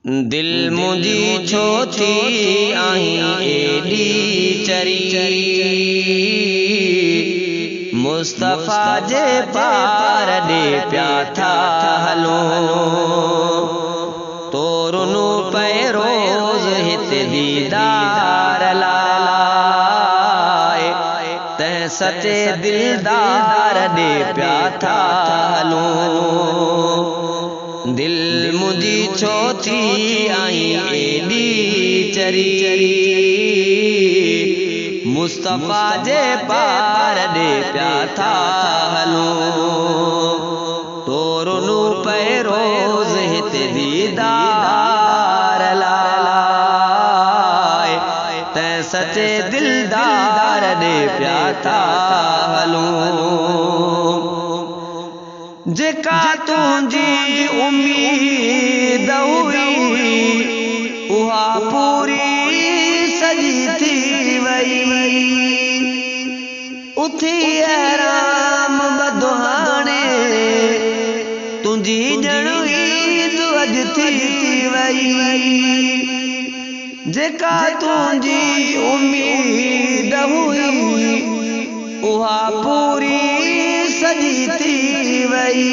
दिल मुंजी छो थी आई एडी चरी मुस्तफा जे पार दे प्या था हलो तोरुनु पे रोज हित दीदार लाए ते सचे दिलदार दे प्या था हलो दिल मुंजी छो थी आई एडी चरी मुस्तफा जे पार दे प्या था हलो तोरुनु पे रोज हित दीदार लाए ते सचे दिलदार दे प्या था हलो जेका तुझी उम्मीद हुई उहा पूरी सजी थी वई उथी आराम बदहाने तुझी जण ईद अज थी वई जेका तुझी उम्मीद हुई उहा पूरी सजी थी वई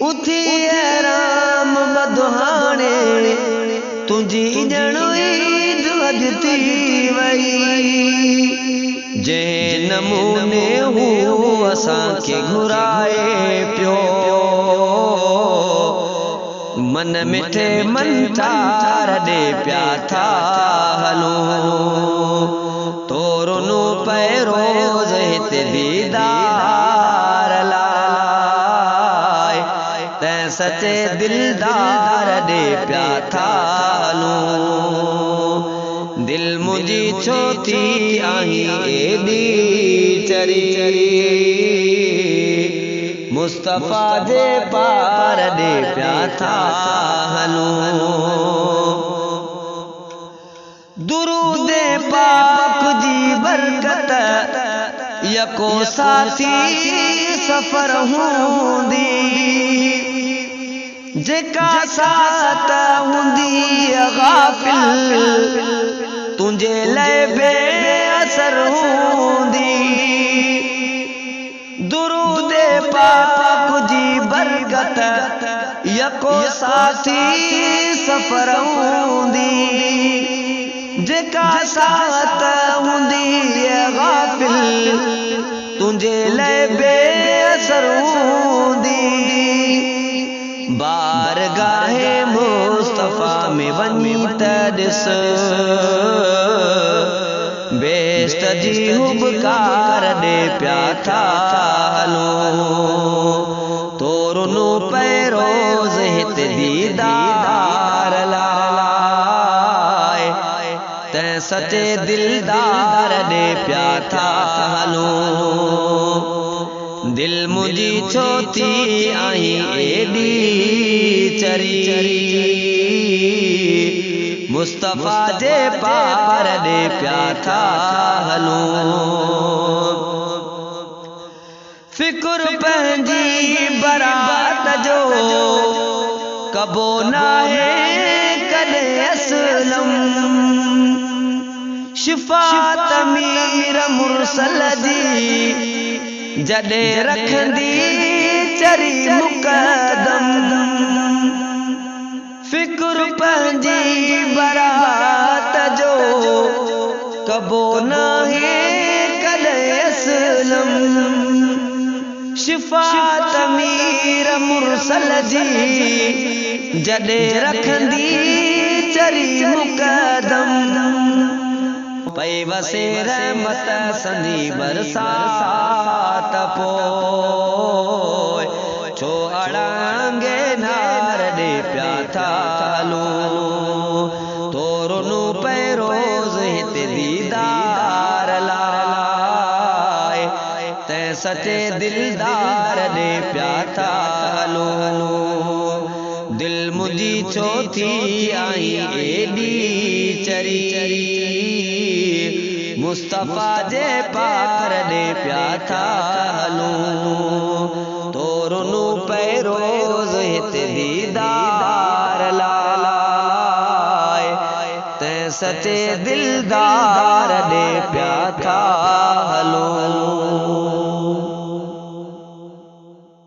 उथी आराम बदहाने तुझी जण ईद अज थी वई जे नमूने हू असांखे घुराए पियो मन मिठे मन चार दे प्या था हलो तोरुनु पे रोज हित दीदार लाए ते सचे दिलदार दे प्या था हलो दिल मुंजी छो थी आई एडी चरी मुस्तफा जे पार दे प्या था हलो दुरूद पाक जी बरकत यको साथी सफर हूंदी जेका साथ हूंदी गाफिल तुझे ले बेअसर हूंदी दुरूद पाक जी बरकत यको साथी सफर हूंदी जेका साथ हूंदी गाफिल तुझे ले बेअसर हूंदी बारगाहे मुस्तफा में वनी त ॾिस बेस्ट जी हुबकार दे प्या था हलो तोरुनु पे रोज हित दीदार लाए ते सचे दिलदार दे प्या था हलो दिल मुंजी छो थी आई एडी चरी मुस्तफा जे पार दे प्या था हलो फिक्र पंहिंजी बरात जो कबो नाहे कदे असलम शिफात मीर मुरसल जी जडे रखंदी चरी मुकदम फिक्र पंहिंजी बरात जो कबो नाहे कदे असलम शिफात मीर मुरसल जी जडे रखंदी चरी मुकदम पई वसे रहमत संदी बरसात पोइ छो अड़ांगे नार दे प्या था हलो तोरुनु पे रोज हित दीदार लाए ते सचे दिलदार दे प्या था हलो दिल मुंजी छो थी आई एडी चरी मुस्तफा जे पार दे प्या था हलो तोरुनु पे रोज हित दीदार ला सचे दिलदार ॾे पिया था।